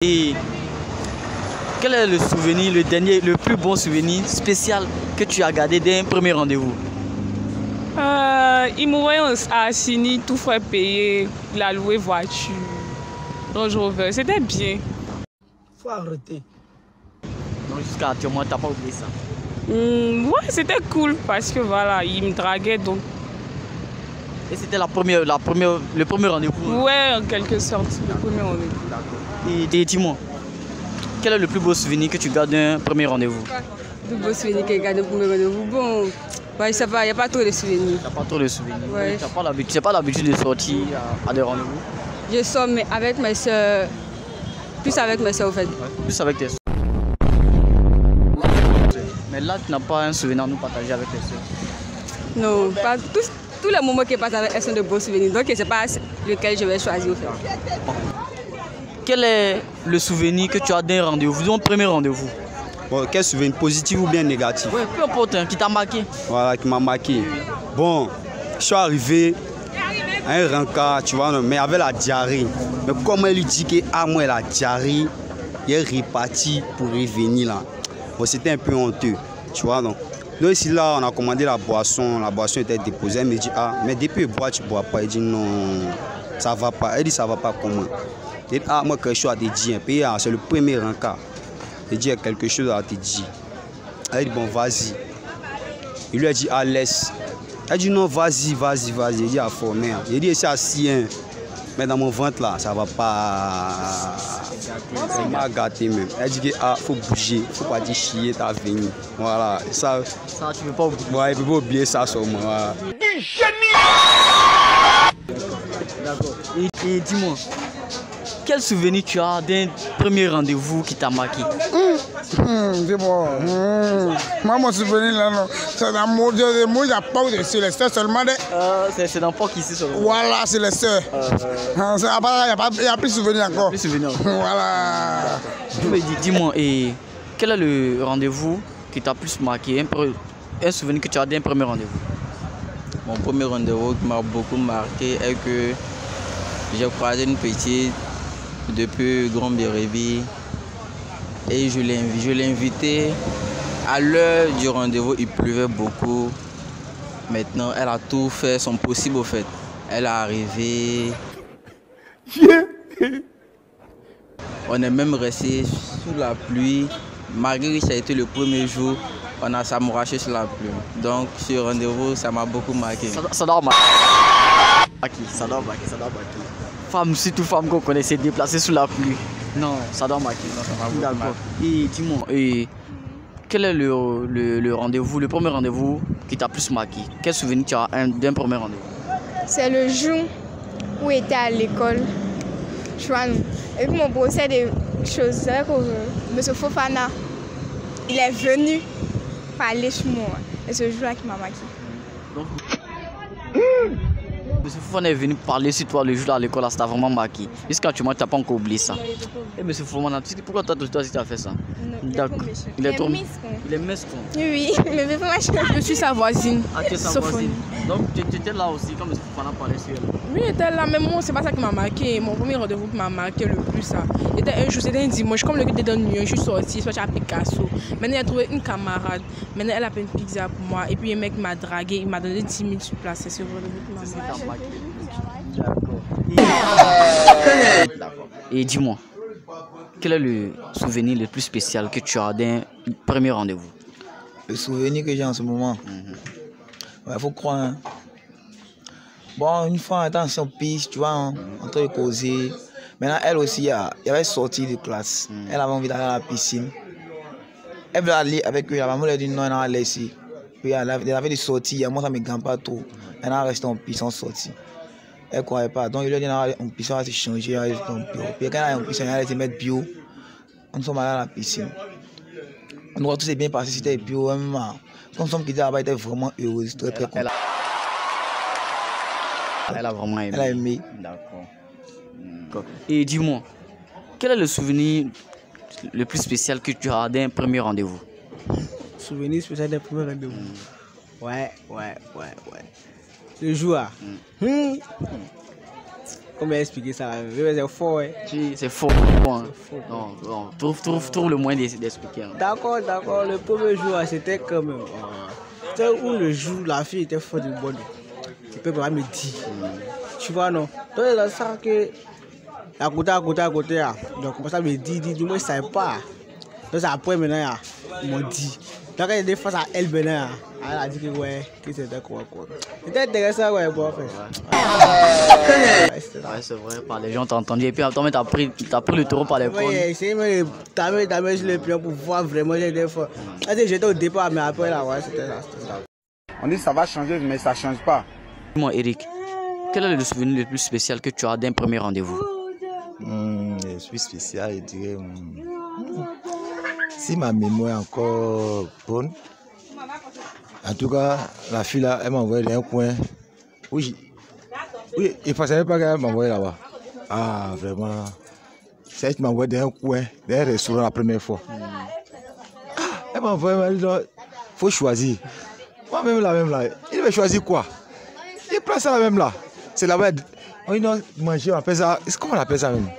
Et quel est le souvenir, le dernier, le plus bon souvenir spécial que tu as gardé d'un premier rendez-vous? Il m'envoyait à Assini, tout frais payé, la louer voiture, Range Rover. C'était bien. Faut arrêter. Donc jusqu'à actuellement, tu n'as pas oublié ça? Ouais, c'était cool parce que voilà, il me draguait donc. Et c'était le premier rendez-vous? Ouais, en quelque sorte, le premier rendez-vous. Et dis-moi, quel est le plus beau souvenir que tu gardes d'un premier rendez-vous? Le plus beau souvenir que je garde d'un premier rendez-vous? Bon, ouais, ça va, il n'y a pas trop de souvenirs. Tu n'as pas trop de souvenirs? Ouais. Tu n'as pas l'habitude de sortir à des rendez-vous? Je sors mais avec mes soeurs, plus avec mes soeurs au fait. Ouais, plus avec tes soeurs. Mais là, tu n'as pas un souvenir à nous partager avec tes soeurs? Non, pas tous les moments qui passent avec elles sont de beaux souvenirs. Donc, je ne sais pas lequel je vais choisir au fait. Quel est le souvenir que tu as d'un rendez-vous, d'un premier rendez-vous? Bon, quel souvenir, positif ou bien négatif? Oui, peu importe, hein, qui t'a marqué. Voilà, qui m'a marqué. Bon, je suis arrivé à un rencard, tu vois, mais avec la diarrhée. Mais comme elle lui dit que moi, la diarrhée, il est reparti pour revenir là. Bon, c'était un peu honteux, tu vois, donc. Donc ici, là, on a commandé la boisson était déposée. Elle me dit, ah, mais depuis boire, tu ne bois pas. Elle dit, non, ça ne va pas. Elle dit, ça ne va pas comment? Elle dit, ah, moi, quelque chose à te dire. Puis, ah, c'est le premier rencard. Elle dit, il y a quelque chose à te dire. Elle dit, bon, vas-y. Il lui a dit, ah, laisse. Elle dit, non, vas-y. Il dit, ah, faut merde. Il dit, c'est assis, hein. Mais dans mon ventre, là, ça ne va pas. Ça m'a gâté même. Elle dit, ah, faut bouger. Il ne faut pas dire chier, t'as venu. Voilà. Ça, tu ne peux pas oublier. Ouais, il ne peut pas oublier ça seulement. Voilà. D'accord. Et dis-moi, quel souvenir tu as d'un premier rendez-vous qui t'a marqué? C'est bon. Moi, mon souvenir, là, non. C'est dans mon Dieu, il n'y a pas de c'est les sœurs seulement. C'est dans Pâques ici seulement. Voilà, c'est les sœurs. Il n'y a plus de souvenirs encore. Plus de souvenirs. Voilà. Dis-moi, et quel est le rendez-vous qui t'a plus marqué? Un souvenir que tu as d'un premier rendez-vous? Mon premier rendez-vous qui m'a beaucoup marqué est que j'ai croisé une petite depuis Grand Bérébi et je l'ai invitée. À l'heure du rendez-vous, il pleuvait beaucoup. Maintenant, elle a tout fait son possible au fait. Elle est arrivée. On est même resté sous la pluie. Malgré que ça a été le premier jour, on a s'amouraché sur la pluie. Donc, ce rendez-vous, ça m'a beaucoup marqué. Ça doit marquer. Ça doit marquer. Femme, surtout femme qu'on connaît, s'est déplacée sous la pluie. Non, ça doit marquer. Non, ça m'a beaucoup marqué. Et dis-moi, quel est le rendez-vous, le premier rendez-vous qui t'a plus marqué? Quel souvenir tu as d'un premier rendez-vous? C'est le jour où j'étais à l'école. Tu vois, et puis mon bossait des choses. C'est vrai que M. Fofana, il est venu parler sur moi. Et c'est ce jour-là qui m'a marqué. Donc, M. Fofana est venu parler sur toi le jour à l'école, ça t'a vraiment marqué. Jusqu'à tu n'as pas encore oublié ça. Et M. Fofana, pourquoi toi tu as fait ça? D'accord. Il est trop mesquin. Il est mesquin. Oui, mais Je suis sa voisine. Ah, tu es sa voisine. Donc tu étais là aussi quand M. Fofana parlait sur elle? Oui, j'étais là, mais moi, c'est pas ça qui m'a marqué. Mon premier rendez-vous qui m'a marqué le plus, ça. C'était un jour, c'était un dimanche. Comme le gars était dans New York, je suis sortie, à Picasso. Maintenant, j'ai trouvé une camarade. Maintenant, elle a fait une pizza pour moi. Et puis, un mec m'a dragué, il m'a donné 10 000 sur place. C'est ce rendez-vous qui m'a marqué. D'accord. Et dis-moi, quel est le souvenir le plus spécial que tu as d'un premier rendez-vous? Le souvenir que j'ai en ce moment, il faut croire. Hein. Bon, une fois, on était en son piste, tu vois, en train de causer. Maintenant, elle aussi, elle avait sorti de classe. Elle avait envie d'aller à la piscine. Elle voulait aller avec eux. La maman lui a dit non, elle a laissé. Puis elle avait des sorties. Moi, ça ne me gagne pas trop. Elle a resté en piscine, sortie. Elle ne croyait pas. Donc, il lui a dit en piscine, elle va se changer, elle va rester en bio. Puis quand elle est en piscine, elle allait se mettre bio. On sommes allés à la piscine. Nous, tout s'est bien passé, c'était bio. Nous sommes quittés là-bas, elle était vraiment heureuse, très très contente. Elle a vraiment aimé. Elle a aimé. D'accord. Et dis-moi, quel est le souvenir le plus spécial que tu as d'un premier rendez-vous? Souvenir spécial d'un premier rendez-vous? Ouais. Le jour. comment expliquer ça? C'est fort, hein. C'est faux. Bon, non, non. Trouve le moyen d'expliquer. Hein. D'accord. Le premier jour, c'était quand même. C'était où le jour, la fille était forte du bon. Tu peux pas me dire. Tu vois, non? Donc, c'est dans ça que. À côté, là. Donc, comme ça, me dit, moi, je ne savais pas. Donc, après, maintenant, ils m'ont dit. Donc, quand j'étais face à elle, maintenant, elle a dit que, ouais, que c'était quoi. C'était intéressant, ouais, bon, en fait. Ouais, c'est vrai, par les gens t'ont entendu. Et puis, attends, mais t'as pris le taureau par les cornes. Oui, c'est même t'as sur le pion pour voir vraiment j'étais fort. J'étais au départ, mais après, là, ouais, c'était ça. On dit ça va changer, mais ça ne change pas. Dis-moi, Eric, quel est le souvenir le plus spécial que tu as d'un premier rendez-vous? Je suis spécial, je dirais. Si ma mémoire est encore bonne, en tout cas, la fille là, elle m'a envoyé dans un coin. Oui, il ne pensait pas qu'elle m'envoyait là-bas. Ah, vraiment. C'est elle qui m'a envoyé dans un coin, dans un restaurant la première fois. Elle m'a envoyé, elle m'a dit, il faut choisir. Moi-même là, il va choisir quoi? Il prend ça là même là. C'est là-bas. On dit non, manger, on appelle ça. Comment on appelle ça même?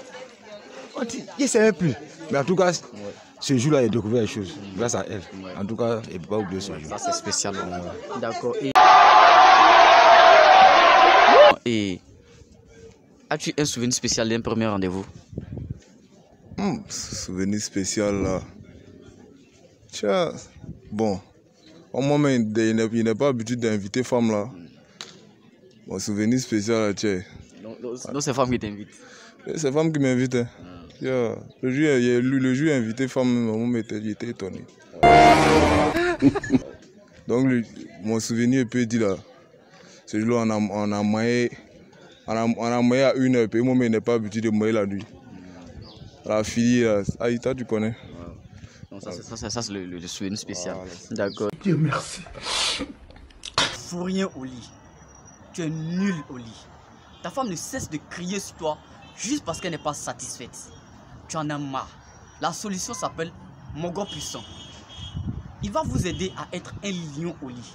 On dit, il ne savait plus. Mais en tout cas, ce jour-là, il a découvert les choses grâce à elle. En tout cas, il ne peut pas oublier ce jour. Ça, c'est spécial. D'accord. Et as-tu un souvenir spécial d'un premier rendez-vous? Souvenir spécial là. Tiens, bon. Moi-même, il n'est pas habitué d'inviter femmes là. Mon souvenir spécial là, tiens. Donc c'est femme qui t'invite? C'est femme qui m'invite. Hein. Yeah. Le jour invité femme, j'étais étonné. Donc mon souvenir peut dire là. Ce jour-là, on a maillé à 1h, puis moi, il n'est pas habitué de mailler la nuit. La fille, là, Aïta, tu connais. Donc ça c'est le souvenir spécial. D'accord. Dieu merci. Fous rien au lit. Tu es nul au lit. Ta femme ne cesse de crier sur toi juste parce qu'elle n'est pas satisfaite. Tu en as marre. La solution s'appelle Mogo Puissant. Il va vous aider à être un lion au lit.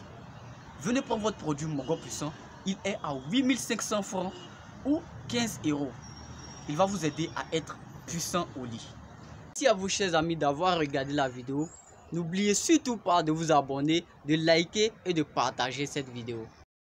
Venez prendre votre produit Mogo Puissant. Il est à 8500 francs ou 15 €. Il va vous aider à être puissant au lit. Merci à vous, chers amis, d'avoir regardé la vidéo. N'oubliez surtout pas de vous abonner, de liker et de partager cette vidéo.